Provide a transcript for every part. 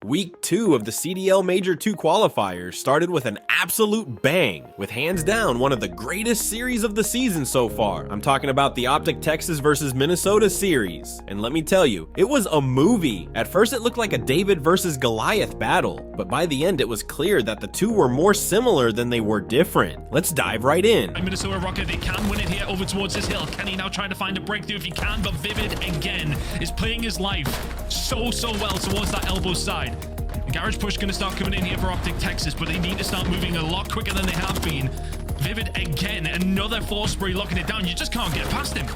Week 2 of the CDL Major 2 qualifiers started with an absolute bang, with hands down one of the greatest series of the season so far. I'm talking about the OpTic Texas versus Minnesota series, and let me tell you, it was a movie. At first it looked like a David versus Goliath battle, but by the end it was clear that the two were more similar than they were different. Let's dive right in. Minnesota Rocket, they can win it here over towards this hill. Can he now try to find a breakthrough if he can? But Vivid again is playing his life so well towards that elbow side. The garage push going to start coming in here for OpTic Texas, but they need to start moving a lot quicker than they have been. Vivid again, another force spray locking it down. You just can't get past him.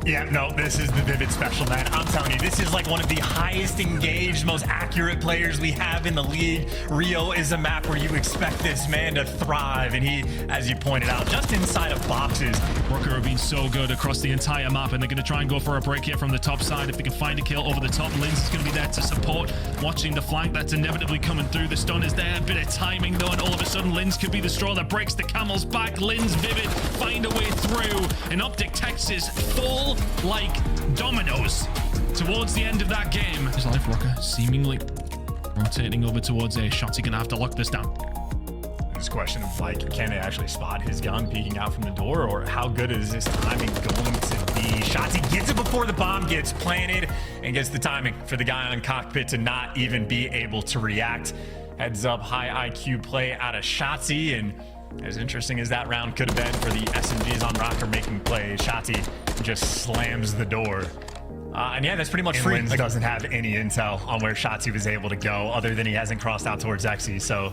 Yeah, no, this is the Vivid special, man. I'm telling you, this is like one of the highest engaged, most accurate players we have in the league. Rio is a map where you expect this man to thrive, and he, as you pointed out, just inside of boxes. Rocker have been so good across the entire map, and they're going to try and go for a break here from the top side. If they can find a kill over the top, Linz is going to be there to support, watching the flank that's inevitably coming through. The stun is there, a bit of timing though, and all of a sudden Linz could be the straw that breaks the camel's back. Linz, Vivid find a way through, and OpTic Texas fall like dominoes towards the end of that game. His life Rocker seemingly rotating over towards a shot. He's gonna have to lock this down. It's a question of, like, can they actually spot his gun peeking out from the door, or how good is this timing going to be? Shotzi gets it before the bomb gets planted and gets the timing for the guy on cockpit to not even be able to react. Heads up, high IQ play out of Shotzi, and as interesting as that round could have been for the SMGs on Rocker making plays, Shotzi just slams the door. And yeah, that's pretty much free. Linz doesn't have any intel on where Shotzi was able to go, other than he hasn't crossed out towards Xe. So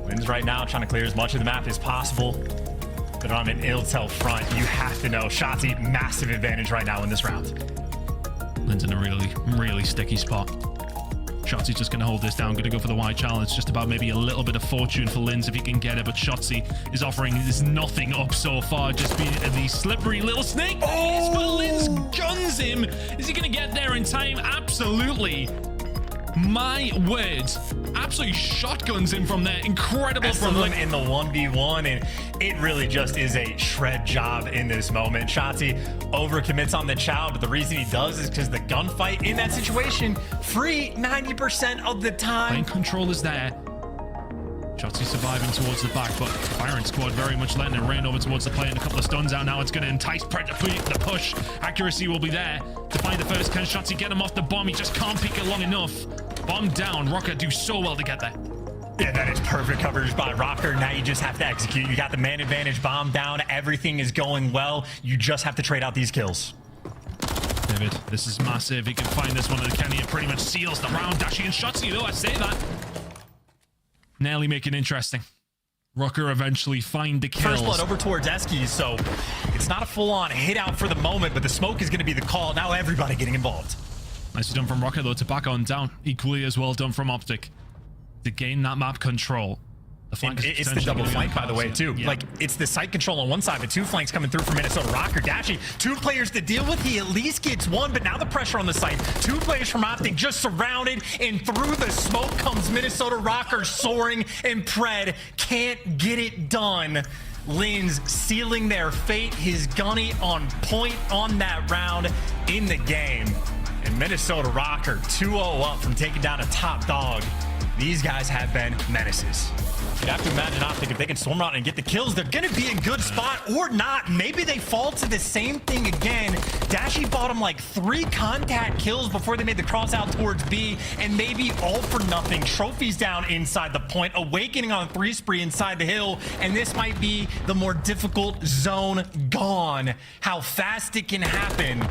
Linz right now trying to clear as much of the map as possible. But on an intel front, you have to know Shotzi, massive advantage right now in this round. Linz in a really sticky spot. Shotzi's just going to hold this down, going to go for the wide challenge. Just about maybe a little bit of fortune for Linz if he can get it, but Shotzi is offering this nothing up so far, just being the slippery little snake. Oh! But Linz guns him. Is he going to get there in time? Absolutely. My word. Absolutely shotguns him from there. Incredible from him in the 1v1, and it really just is a shred job in this moment. Shotzi overcommits on the chow, but the reason he does is because the gunfight in that situation free 90% of the time. Lane control is there. Shotzi surviving towards the back, but firing squad very much letting it rain over towards the play, and a couple of stuns out now. It's going to entice Pred to the push. Accuracy will be there to find the first. Can Shotzi get him off the bomb? He just can't peek it long enough. Bomb down. Rocker do so well to get there. Yeah, that is perfect coverage by Rocker. Now you just have to execute. You got the man advantage, bomb down. Everything is going well. You just have to trade out these kills. David, this is massive. He can find this one, and Kenny pretty much seals the round. Dashi and Shotzi, though, I say that. Nearly make it interesting. Rocker eventually find the kills. First blood over towards Eskies, so it's not a full-on hit out for the moment, but the smoke is going to be the call. Now everybody getting involved. Nicely done from Rocker, though, to back on down. Equally as well done from OpTic to gain that map control. The flank it's the double flank, by the way, too. Yeah. Like, it's the site control on one side, but two flanks coming through from Minnesota Rocker. Dashi, two players to deal with. He at least gets one, but now the pressure on the site. Two players from OpTic just surrounded, and through the smoke comes Minnesota Rocker soaring, and Pred can't get it done. Linz sealing their fate. His gunny on point on that round in the game. And Minnesota Rocker 2-0 up from taking down a top dog. These guys have been menaces. You'd have to imagine OpTic, if they can storm out and get the kills, they're going to be in good spot or not. Maybe they fall to the same thing again. Dashi bought him like 3 contact kills before they made the cross out towards B, and maybe all for nothing. Trophies down inside the point, awakening on a 3 spree inside the hill, and this might be the more difficult zone gone. How fast it can happen.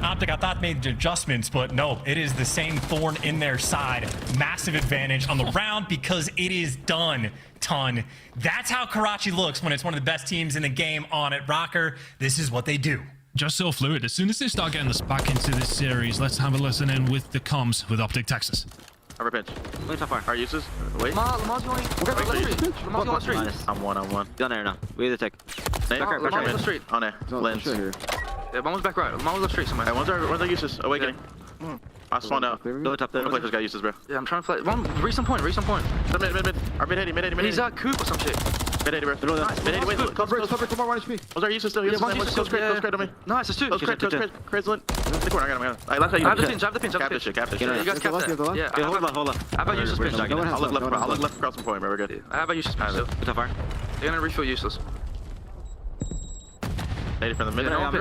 OpTic, I thought made adjustments, but no, it is the same thorn in their side. Massive advantage on the round because it is done. That's how Karachi looks when it's one of the best teams in the game on it. Rocker, this is what they do. Just so fluid. As soon as they start getting us back into this series, let's have a listen in with the comms with OpTic Texas. Upper pitch. Wait, how far? Our uses? Wait. Lamar's going. Lamar's going street. I'm one. Down there now. We either take. Lamar's on the street. On there. Lens. Yeah, Lamar's back right. Lamar's left street somewhere. Hey, one's our uses. Awakening. I spawned out. Go top there. Don't play this guy uses, bro. Yeah, I'm trying to play. Reach some point. Mid. Our mid 80. He's at Coop or some shit. Mid 80, bro. Mid 80, wait. Close. Come on, 1 HP. What's our uses still? Close crate on me. Nice, it's 2. Craigslist. The corner, I got him. I left side. I have the pinch. Cap this shit. You guys cap that. Yeah. Hold on. How about useless pinch? I'll look left across the point, bro. We're good. How about useless pinch? Top fire. They're gonna refill useless. Ready for the mid. Top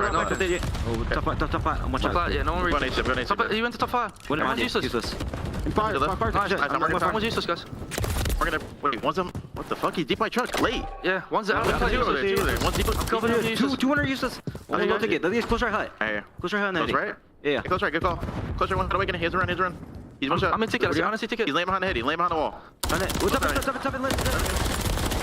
fire. Yeah, no one refill. He went to top fire. Everyone's useless. Fire. Everyone's useless, guys. We're gonna wait. One's him. What the fuck? He's deep by truck. Late. Yeah, one's out. Two over there. One's deep. Two are useless. Only go take it. Let's close right hut. Hey. Close right hut. Close right. Yeah. Close right. Good call. Close right. One awakening. He's run. He's one shot. I'm in ticket. I'm in ticket. He's laying behind the head. He's laying behind the wall.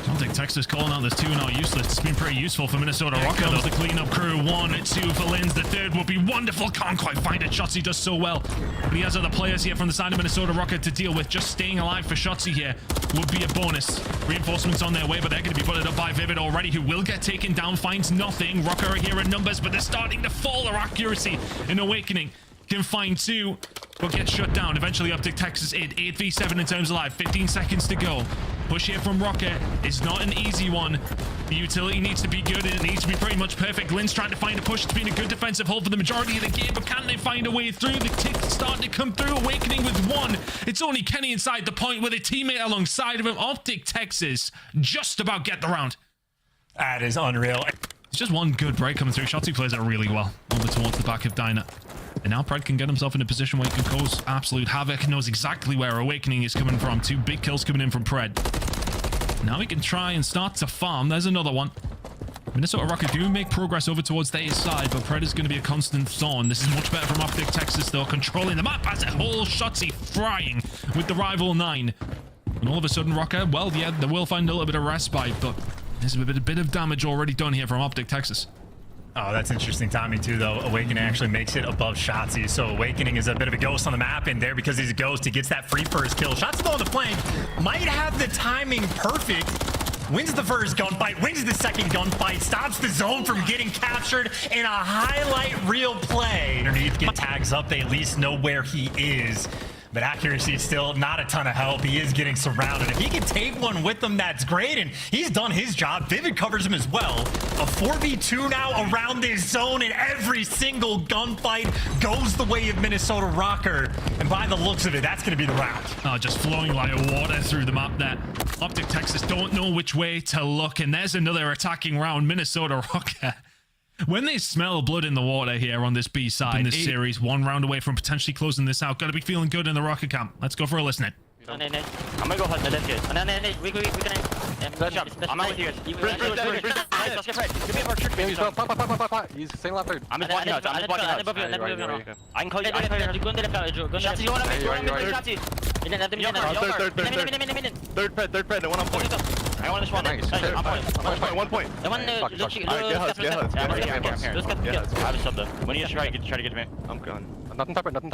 OpTic Texas calling out this 2 now useless. It's been pretty useful for Minnesota Rocker. Comes the cleanup crew. 1, 2 for Linz. The third will be wonderful. Can't quite find it. Shotzzy does so well. But he has other players here from the side of Minnesota Rocker to deal with. Just staying alive for Shotzzy here would be a bonus. Reinforcements on their way, but they're going to be putting up by Vivid already, who will get taken down. Finds nothing. Rocker are here in numbers, but they're starting to fall. Their accuracy in Awakening can find 2, but get shut down. Eventually, OpTic Texas 8v7 in terms of life. 15 seconds to go. Push here from Rocket is not an easy one. The utility needs to be good, and it needs to be pretty much perfect. Lynn's trying to find a push. It's been a good defensive hold for the majority of the game, but can they find a way through? The tick's starting to come through. Awakening with 1. It's only Kenny inside the point with a teammate alongside of him. OpTic Texas just about get the round. That is unreal. It's just one good break coming through. Shotzzy plays it really well over towards the back of Dyna. And now Pred can get himself in a position where he can cause absolute havoc. Knows exactly where Awakening is coming from. 2 big kills coming in from Pred. Now he can try and start to farm. There's another one. Minnesota Rocket do make progress over towards their side, but Pred is going to be a constant thorn. This is much better from OpTic Texas, though, controlling the map as a whole. Shotzzy frying with the rival 9. And all of a sudden, Rocket, well, yeah, they will find a little bit of respite, but there's a bit of damage already done here from OpTic Texas. Oh, that's interesting timing too, though. Awakening actually makes it above Shotzzy. So Awakening is a bit of a ghost on the map, and there, because he's a ghost, he gets that free first kill. Shotzzy on the flank might have the timing perfect. Wins the first gunfight, wins the second gunfight, stops the zone from getting captured in a highlight reel play. Underneath, get tags up, they at least know where he is. But accuracy is still not a ton of help. He is getting surrounded. If he can take one with him, that's great. And he's done his job. Vivid covers him as well. A 4v2 now around this zone, and every single gunfight goes the way of Minnesota Rocker. And by the looks of it, that's going to be the round. Oh, just flowing like water through the map there. OpTic Texas don't know which way to look. And there's another attacking round. Minnesota Rocker. When they smell blood in the water here on this B side in this series, 1 round away from potentially closing this out. Got to be feeling good in the Rocket camp. Let's go for a listen. I'm gonna go hard. We can. I'm out here. Let's get Fred. Give me a mark. He's staying left third. I'm just walking out. I can call you. Shotzzy, you wanna make Shotzzy? Third ped, one on point. I want this one. One point. The one, get Hus. I have a sub though. When you try to get to me. I'm gone. Nothing top red. Shotzi,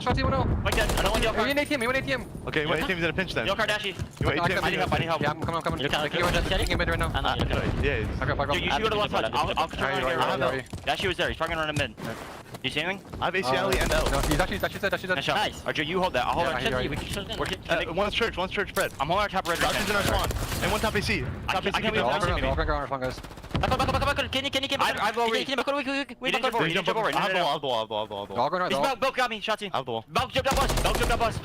Shotzi, 1-0. Like that. I don't want your He went ATM. Okay, wait, team's in a pinch then. Your Kardashian. You want ATM? I need help. Yeah, I'm coming. You can't. Taking mid right now. Yeah. Okay. Dude, you should go to left side. I'll control here. Dashi was there. He's fucking around mid. You see anything? I have ACL and L. No, he's actually Nice shot. Nice. Arjo, you hold that. I'll hold our Shotzzy. We can shut it in. One's church, Fred. I'm holding our top red. Dodgers in our spawn. And one top AC. Top AC. I can't All gonna go on our spawn, guys. Back. Can you? I've already. Wait. Jump over. I have the wall. All going right. He's Belk got me. Shotzzy. I have the wall. Belk jumped up us.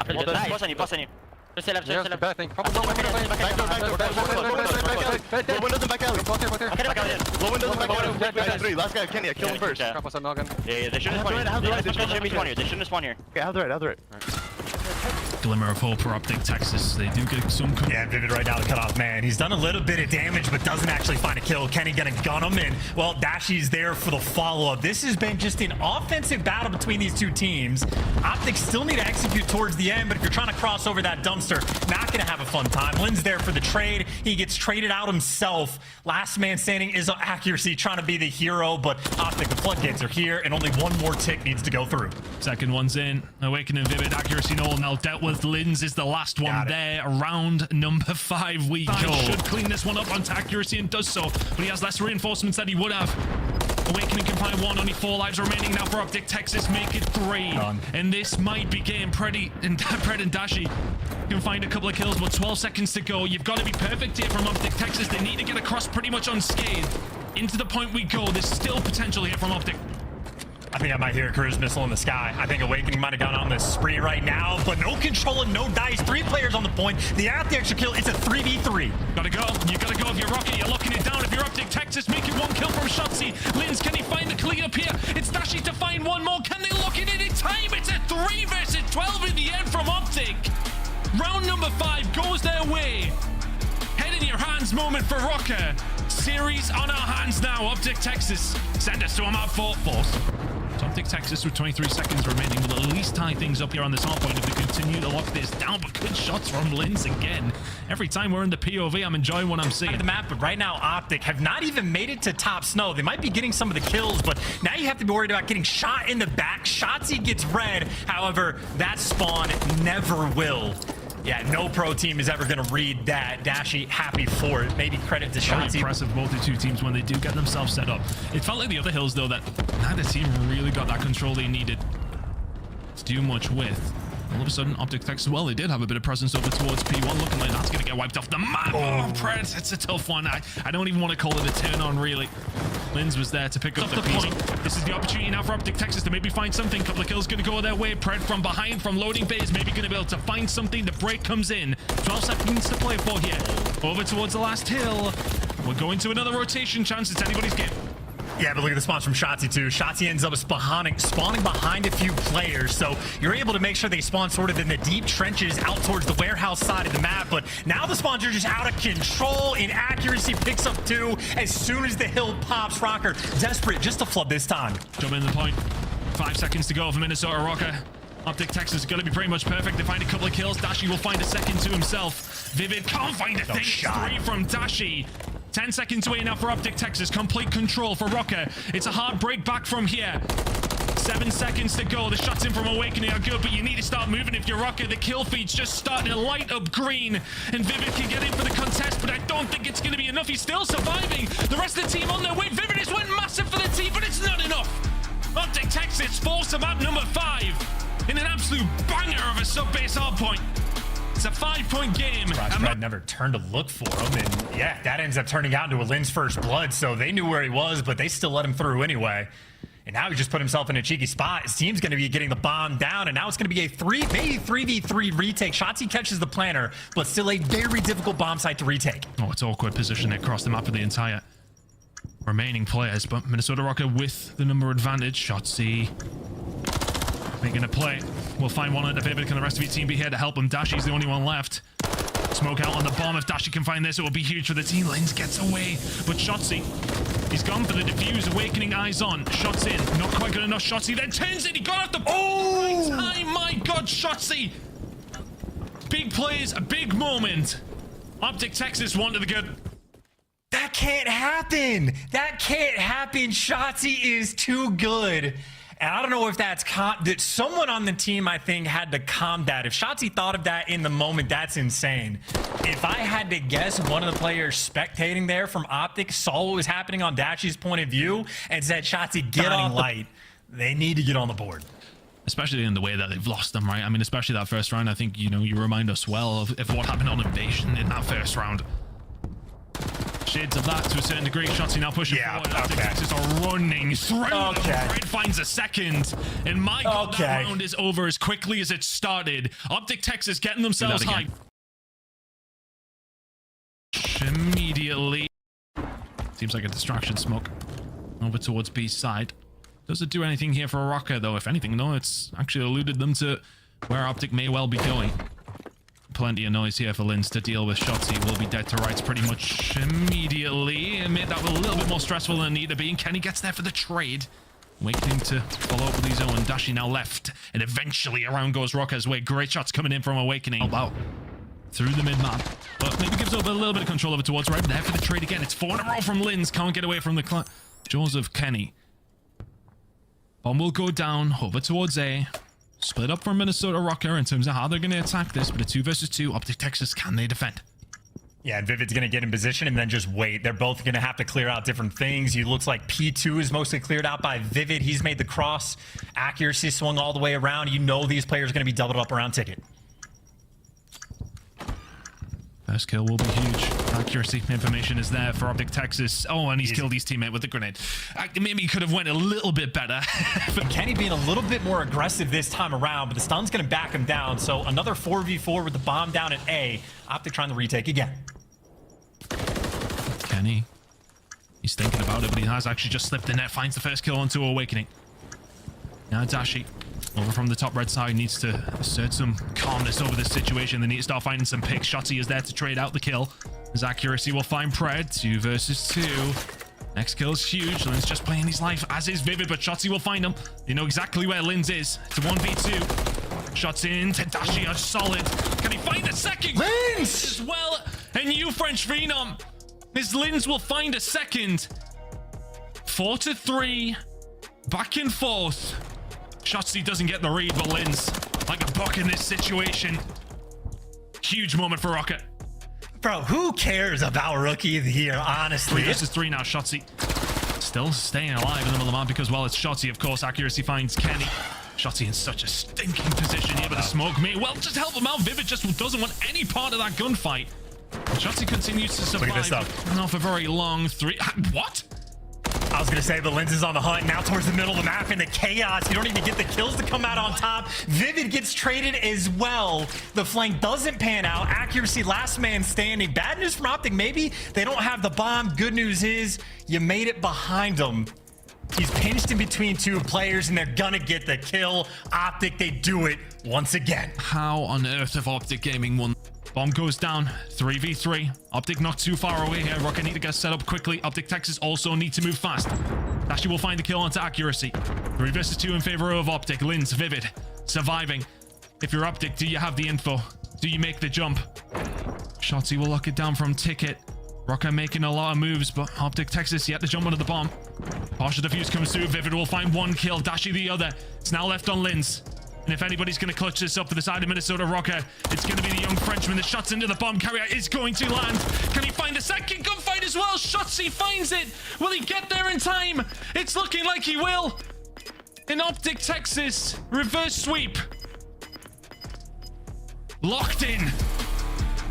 Boss on you. Just stay left. Bad thing. Low windows and back alley. Low windows and back alley. Back 3. Last guy, Kenny. I killed him first. Drop us on Melgan. Yeah, they shouldn't spawn here. They shouldn't spawn here. Okay, have the right. Glimmer of hope for OpTic Texas. They do get some... Yeah, Vivid right now, the cutoff man. He's done a little bit of damage, but doesn't actually find a kill. Kenny gonna gun him, and, well, Dashi's there for the follow-up. This has been just an offensive battle between these two teams. OpTic still need to execute towards the end, but if you're trying to cross over that dumpster, not gonna have a fun time. Lynn's there for the trade. He gets traded out himself. Last man standing is accuracy, trying to be the hero, but OpTic, the floodgates are here, and only one more tick needs to go through. Second one's in. Awakening Vivid, accuracy no now dealt with. Lynn's is the last one there. Round number 5 we go. Should clean this one up on accuracy and does so, but he has less reinforcements than he would have. Awakening can find 1, only 4 lives remaining now for OpTic Texas. Make it 3. And this might be game. Pred and Dashi can find a couple of kills, but 12 seconds to go. You've got to be perfect here from OpTic Texas. They need to get across pretty much unscathed. Into the point we go. There's still potential here from OpTic. I think I might hear a cruise missile in the sky. I think Awakening might have gone on this spree right now, but no control and no dice. 3 players on the point. They have the extra kill. It's a 3v3. Gotta go. You gotta go if you're Rocket. You're locking it down. If you're OpTic Texas, make it 1 kill from Shotzzy. Linz, can he find the clean up here? It's Dashy to find 1 more. Can they lock it in time? It's a 3 versus 12 in the end from OpTic. Round number 5 goes their way. Head in your hands moment for Rocker. Series on our hands now. OpTic Texas. Send us to a map force. So OpTic Texas with 23 seconds remaining will at least tie things up here on this hardpoint if they continue to lock this down. But good shots from Linz again. Every time we're in the POV, I'm enjoying what I'm seeing. The map, but right now OpTic have not even made it to top snow. They might be getting some of the kills, but now you have to be worried about getting shot in the back. Shotzzy gets red. However, that spawn never will. Yeah, no pro team is ever going to read that. Dashy, happy for it. Maybe credit to Shotzzy. Impressive, both the 2 teams, when they do get themselves set up. It felt like the other hills, though, that neither team really got that control they needed to do much with. All of a sudden, OpTic Texas, well, they did have a bit of presence over towards P1, looking like that's going to get wiped off the map. Oh, Pred, it's a tough one. I don't even want to call it a turn-on, really. Linz was there to pick up the point. This is the opportunity now for OpTic Texas to maybe find something. Couple of kills going to go their way. Pred from behind, from loading bays, maybe going to be able to find something. The break comes in. 12 seconds to play for here. Over towards the last hill. We're going to another rotation chance. It's anybody's game. Yeah, but look at the spawns from Shotzzy too. Shotzzy ends up spawning behind a few players, so you're able to make sure they spawn sort of in the deep trenches out towards the warehouse side of the map, but now the spawns are just out of control. Inaccuracy picks up 2 as soon as the hill pops. Rocker desperate just to flood this time. Jump in the point. 5 seconds to go for Minnesota Rocker. OpTic Texas is going to be pretty much perfect. They find a couple of kills. Dashy will find a second to himself. Vivid can't find a thing. 3 from Dashy. 10 seconds away now for OpTic Texas. Complete control for Rocker. It's a hard break back from here. 7 seconds to go. The shots in from Awakening are good, but you need to start moving if you're Rocker. The kill feed's just starting to light up green, and Vivid can get in for the contest, but I don't think it's going to be enough. He's still surviving. The rest of the team on their way. Vivid has went massive for the team, but it's not enough. OpTic Texas falls to map number 5 in an absolute banger of a sub-base hardpoint. It's a 5-point game. Brad never turned to look for him, and yeah, that ends up turning out into a Linz first blood, so they knew where he was, but they still let him through anyway. And now he just put himself in a cheeky spot. His team's going to be getting the bomb down, and now it's going to be a maybe 3v3 retake. Shotzzy catches the planner, but still a very difficult bomb site to retake. Oh, it's awkward position across the map of the entire remaining players, but Minnesota Rocker with the number advantage. Shotzzy making a play. We'll find one under Vivid. Can the rest of your team be here to help him? Dashy's the only one left. Smoke out on the bomb. If Dashy can find this, it will be huge for the team. Linz gets away, but Shotzzy, he's gone for the defuse. Awakening eyes on. Shots in. Not quite good enough. Shotzzy then turns it. He got off the right time. My God, Shotzzy. Big plays, a big moment. OpTic Texas one to the good. That can't happen. That can't happen. Shotzzy is too good. And I don't know if that's that someone on the team, I think, had to calm that. If Shotzzy thought of that in the moment, that's insane. If I had to guess, one of the players spectating there from OpTic saw what was happening on Dashy's point of view and said, Shotzzy, get on light. They need to get on the board. Especially in the way that they've lost them, right? I mean, especially that first round. I think, you know, you remind us well of what happened on Invasion in that first round. Shades of that to a certain degree. Shotzzy now pushing forward. OpTic Texas are running through them. Fred finds a second. And my God, that round is over as quickly as it started. OpTic Texas getting themselves high. Immediately. Seems like a distraction smoke. Over towards B's side. Does it do anything here for a Rocker, though? If anything, no, it's actually eluded them to where OpTic may well be going. Plenty of noise here for Linz to deal with. Shotzzy will be dead to rights pretty much immediately. It made that a little bit more stressful than it needed to be. And Kenny gets there for the trade. Waiting to follow up with his own. Dashy now left. And eventually around goes Rocker's way. Great shots coming in from Awakening. About through the mid-map. But maybe gives up a little bit of control over towards right. There for the trade again. It's 4 in a row from Linz. Can't get away from the jaws of Kenny. Bomb will go down over towards A. Split up from Minnesota Rocker in terms of how they're going to attack this, but a 2 versus 2. OpTic Texas, can they defend? Yeah, Vivid's going to get in position and then just wait. They're both going to have to clear out different things. It looks like P2 is mostly cleared out by Vivid. He's made the cross. Accuracy swung all the way around. You know these players are going to be doubled up around Ticket. First kill will be huge. Accuracy information is there for OpTic Texas. Oh, and he's killed his teammate with the grenade. Maybe he could have went a little bit better. But Kenny being a little bit more aggressive this time around, but the stun's going to back him down. So another 4v4 with the bomb down at A. OpTic trying to retake again. Kenny. He's thinking about it, but he has actually just slipped the net. Finds the first kill onto Awakening. Now Dashi, over from the top red side, needs to assert some calmness over this situation. They need to start finding some picks. Shotzi is there to trade out the kill. His accuracy will find Pred. 2 versus 2. Next kill is huge. Lin's just playing his life, as is Vivid, but Shotzi will find him. They know exactly where Lin's is. It's a 1v2. Shots in. Tadashi are solid. Can he find a second? Lins! As well. And you, French Phenom. His Lins will find a second. 4-3. Back and forth. Shotzi doesn't get the read, but Lin's like a buck in this situation. Huge moment for Rocket. Bro, who cares about Rookie of the Year, honestly? 3 versus 3 now. Shotzi still staying alive in the middle of the map because, well, it's Shotzi, of course. Accuracy finds Kenny. Shotzi in such a stinking position here, but the smoke may well just help him out. Vivid just doesn't want any part of that gunfight. Shotzi continues to survive. Look at this stuff. Not for very long. What? I was going to say the Lens is on the hunt now towards the middle of the map in the chaos. You don't even get the kills to come out on top. Vivid gets traded as well. The flank doesn't pan out. Accuracy, last man standing. Bad news from OpTic. Maybe they don't have the bomb. Good news is you made it behind them. He's pinched in between 2 players, and they're going to get the kill. OpTic, they do it once again. How on earth have OpTic Gaming won? Bomb goes down. 3v3. OpTic not too far away here. Rocket need to get set up quickly. OpTic Texas also need to move fast. Dashi will find the kill onto Accuracy. 3 versus 2 in favor of OpTic. Lin's Vivid surviving. If you're OpTic, do you have the info? Do you make the jump? Shotzi will lock it down from Ticket. Rocket making a lot of moves, but OpTic Texas yet to jump onto the bomb. Partial defuse comes through. Vivid will find 1 kill. Dashi the other. It's now left on Lin's. And if anybody's going to clutch this up for the side of Minnesota Rocker, it's going to be the young Frenchman. The shots into the bomb carrier is going to land. Can he find a second gunfight as well? Shotzi finds it. Will he get there in time? It's looking like he will. In OpTic Texas, reverse sweep. Locked in.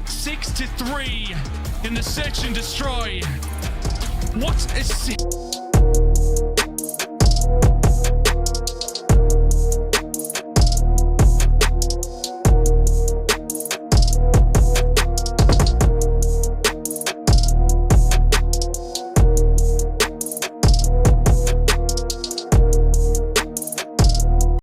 6-3 in the search and destroy. What a...